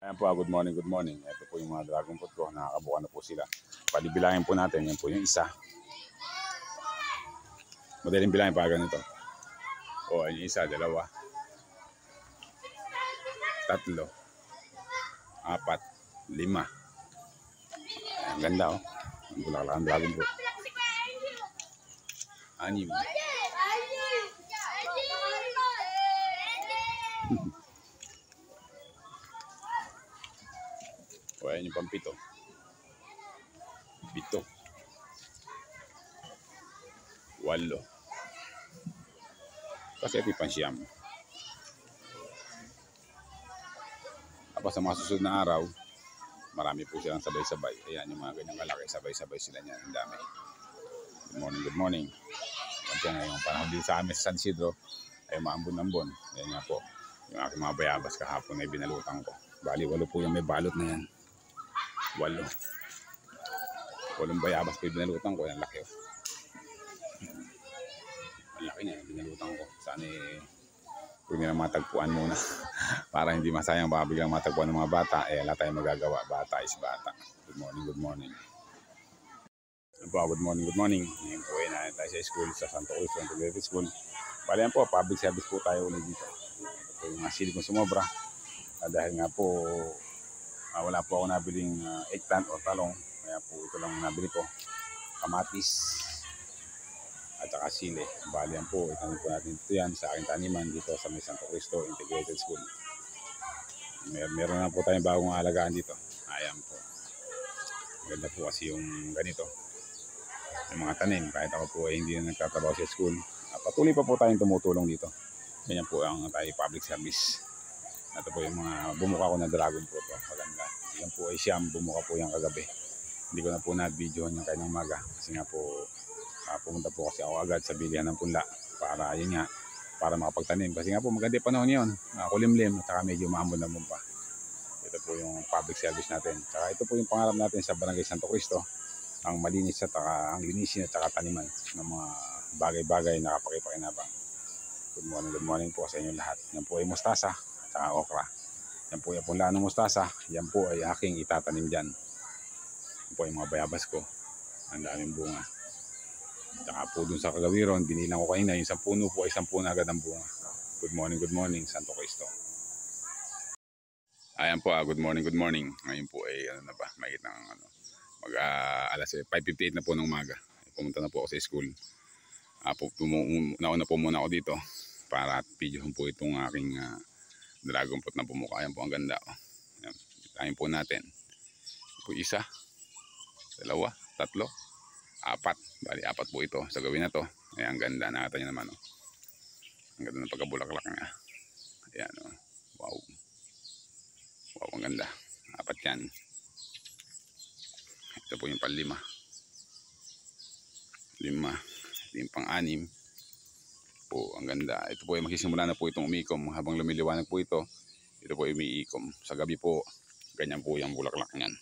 Ayan po, good morning, good morning. Ito po yung mga dragon fruit ko, nakakabuka na po sila. Palibilangin po natin, yan po yung isa. Madaling bilangin pa ganito. O, yung isa, dalawa, tatlo, apat, lima. Ang ganda oh. Ang bulaklak ang dragon fruit. Anim. O, ayan yung pampito. Pito. Walo. Kasi ito yung pansyam. Tapos sa mga susunod na araw, marami po silang sabay-sabay. Ayan yung mga ganyang kalaki, sabay-sabay sila niyan. Ang dami. Good morning, good morning. Yan po ngayong panahon din sa amin sa San Isidro ay maambon-ambon. Ayan nga po. Yung aking mga bayabas kahapon ay binalutan ko. Bali, 8 po yung may balot na yan. 8. 8 bayabas po yung binalutan ko. Yan laki oh. Ang laki niya, binalutan ko. Sana huwag nila matagpuan muna. Para hindi masayang baka biglang matagpuan ng mga bata. Eh, wala tayong magagawa. Bata is bata. Good morning, good morning. Good morning, good morning. Ngayon po ay na tayo sa school sa Santo Cristo Integrated School. Bali yan po, public service po tayo ulit dito. Ito po yung sili kong sumobra. Dahil nga po, wala po ako nabiling eggplant o talong. Kaya po ito lang nabili ko. Kamatis at saka sili. Bali yan po, itanim po natin ito yan sa aking taniman dito sa may Santo Cristo Integrated School. Meron na po tayong bagong alagaan dito. Ayan po. Maganda po kasi yung ganito. Yung mga tanim, kahit ako po ay hindi na nagtatrabaho sa school. Patuloy pa po tayong tumutulong dito. Ganyan po ang tayo public service. Ito po yung mga bumuka ko na dragon fruit. Maganda. Yan po ay siyam, bumuka po yung kagabi. Hindi ko na po na-videohan yung kanyang maga. Kasi nga po, pumunta po kasi ako agad sa bilihan ng punla. Para yun nga, para makapagtanim. Kasi nga po maganda yung panahon yun. Kulimlim at saka medyo maambon-ambon pa. Ito po yung public service natin. Saka ito po yung pangarap natin sa Barangay Santo Cristo. Ang malinis at ang linisin at saka taniman ng mga bagay-bagay na kapakipakinabang. Good morning po sa inyo lahat. Yan po ay mustasa at saka okra. Yan po yung punlaan ng mustasa. Yan po ay aking itatanim dyan. Yan po yung mga bayabas ko. Ang daming bunga. Saka po dun sa Kagawiron, binilang ko kanina, yung 10 puno po ay 10 na agad ang bunga. Good morning, Santo Cristo. Ayan po, good morning. Ngayon po ay mahigit ng alas 5:58 na po ng umaga. Pumunta na po ako sa school. Nauna po muna ako dito para videohan po itong aking dragon fruit na bumuka. Ayan po, ang ganda. Ayan, itayin po natin. Po isa, dalawa, tatlo, apat. Bali, 4 po ito sa gawin na to. Ayan, ang ganda. Nakita nyo naman. Oh. Ang ganda ng pagkabulaklak niya. Ayan. Oh. Wow. Wow, ang ganda. 4 yan. Ito po yung pang-5. 5. Ito yung pang-6. Po, ang ganda. Ito po ay magsisimula na po itong umiikom. Habang lumiliwanag po ito, ito po ay umiikom. Sa gabi po, ganyan po yung bulaklak niyan.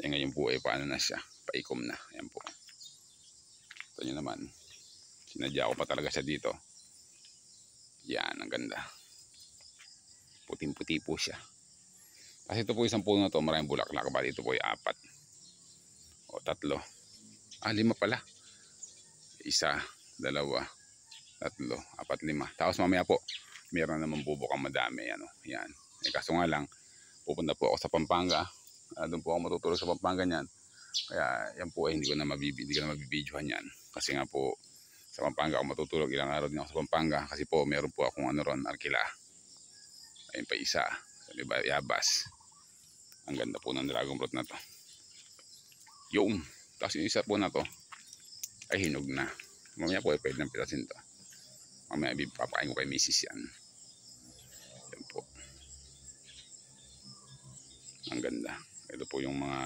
E ngayon po ay paano na siya? Paikom na. Ayan po. Ito nyo naman. Sinadya ko pa talaga siya dito. Yan, ang ganda. Puting-puti po siya. Kasi ito po isang puno na to, maraming bulaklak. Bali ito po ay 4. O 3. 5 pala. 1, 2, 3, 4, 5. Tapos mamaya po, meron naman bubukang madami. Ano, yan. Kaso nga lang, pupunta po ako sa Pampanga. Doon po ako matutulog sa Pampanga niyan. Kaya yan po ay hindi ko na mabibidyohan yan. Kasi nga po, sa Pampanga ako matutulog. Ilang araw din ako sa Pampanga. Kasi po, meron po akong ron, arkila. Ayun pa isa. Sa Yabas. Ang ganda po ng dragon fruit na to. Yung. Tapos yung isa po na to ay hinog na. Mamaya po ay pwede ng pitasin to. Mamaya papakain ko kay misis yan. Yan po. Ang ganda. Ito po yung mga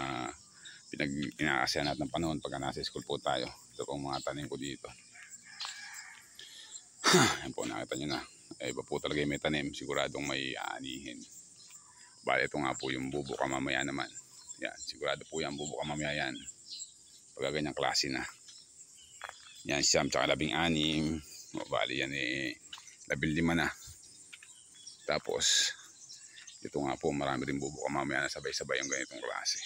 pinag-inaasahan natin ng panahon pagka nasa school po tayo. Ito po mga tanim ko dito. Yan po, nakita nyo na. Iba po talaga yung may tanim. Siguradong may aanihin. Bale, ito nga po yung bubuka mamaya naman. Yan, sigurado po yan bubuka mamaya yan. Pagka ganyang klase na. Yan, siyam tsaka 16. O, bali yan 15 na. Tapos, ito nga po, marami rin bubuka mamaya na sabay-sabay yung ganitong klase.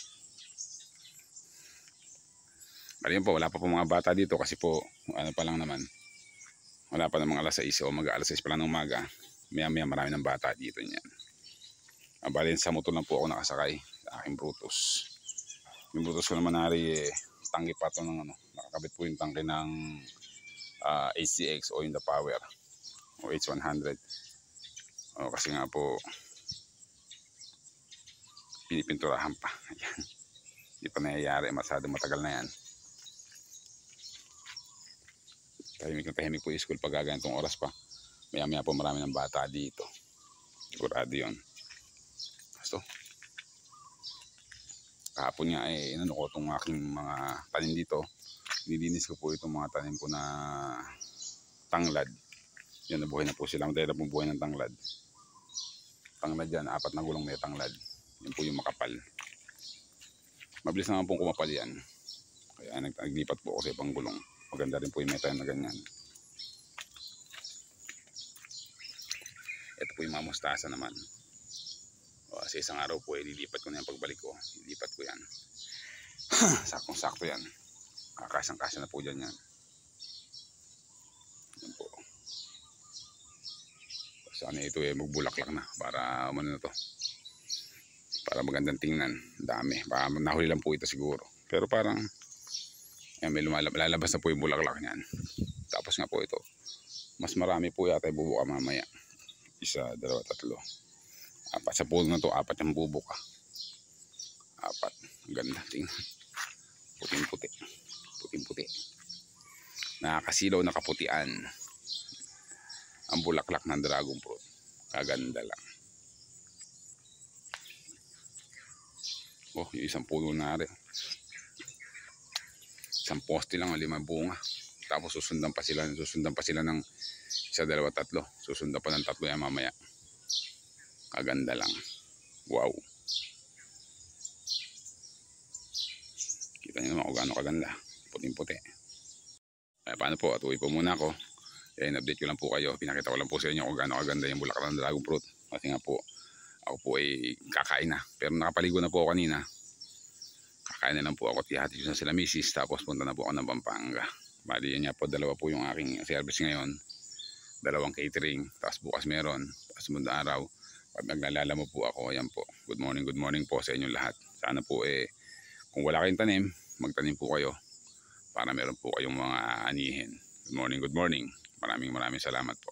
Bali po, wala pa po mga bata dito kasi po, ano pa lang naman, wala pa namang alas 6 o mag-alas 6 pa lang ng umaga. Maya-maya marami ng bata dito niyan. Bali, sa motor lang po ako nakasakay sa aking Brutus. Yung Brutus ko naman tangke pa ito ng nakakabit po yung tangke ng HCX o yung The Power o H100. O, kasi nga po pinipinturahan pa. Ayan. Hindi pa nangyayari, masyado matagal na yan. Tahimik na tahimik po yung school pag ganitong oras pa. Maya maya po marami ng bata dito. Sigurado yun. So, kahapon nga inano ko itong aking mga tanim dito. Nilinis ko po itong mga tanim ko na tanglad. Yan, nabuhay na po sila. Madaya na pong buhay ng tanglad. Tanglad yan, 4 na gulong may tanglad. Yan po yung makapal. Mabilis naman pong kumapal yan. Kaya naglipat po ako sa ibang gulong. Maganda rin po yung meta na ganyan. Ito po yung mga mustasa naman. O, sa isang araw po lilipat ko na yung pagbalik ko. Lilipat ko yan. Saktong-sakto yan. Kakasang-kasa na po dyan yan. Yan po. Sana ito magbulaklak na para umano na to. Para magandang tingnan. Dami. Baka nahuli lang po ito siguro. Pero parang may lalabas na po yung bulaklak niyan. Tapos nga po ito. Mas marami po yata bubuka mamaya. 1, 2, 3. 4 sa puno na to. 4 yung bubuka. 4. Ang ganda. Tingnan. Puting-puti. Puting-puti. Nakakasilaw na kaputian. Ang bulaklak ng dragon fruit. Kaganda lang. Oh, yung isang puno na rin. Isang poste lang, 5 bunga. Tapos susundan pa sila ng 1, 2, 3. Susundan pa ng 3 yan mamaya. Kaganda lang. Wow. Kita niyo naman kung gaano kaganda. Puting-puti. Paano po? Atuloy po muna ako. In-update ko lang po kayo. Pinakita ko lang po sa inyo kung gaano kaganda yung bulaklak ng dragon fruit. Kasi nga po, ako po ay kakain na. Pero nakapaligo na po ako kanina. Kakain na lang po ako at ihati ko na sila misis. Tapos punta na po ako ng Pampanga. Bali yan nga po, 2 po yung aking service ngayon. 2 catering. Tapos bukas meron. Tapos muna araw. Pag naglalala mo po ako, ayan po. Good morning po sa inyong lahat. Sana po kung wala kayong tanim, magtanim po kayo. Para meron po kayong mga anihin. Good morning. Maraming salamat po.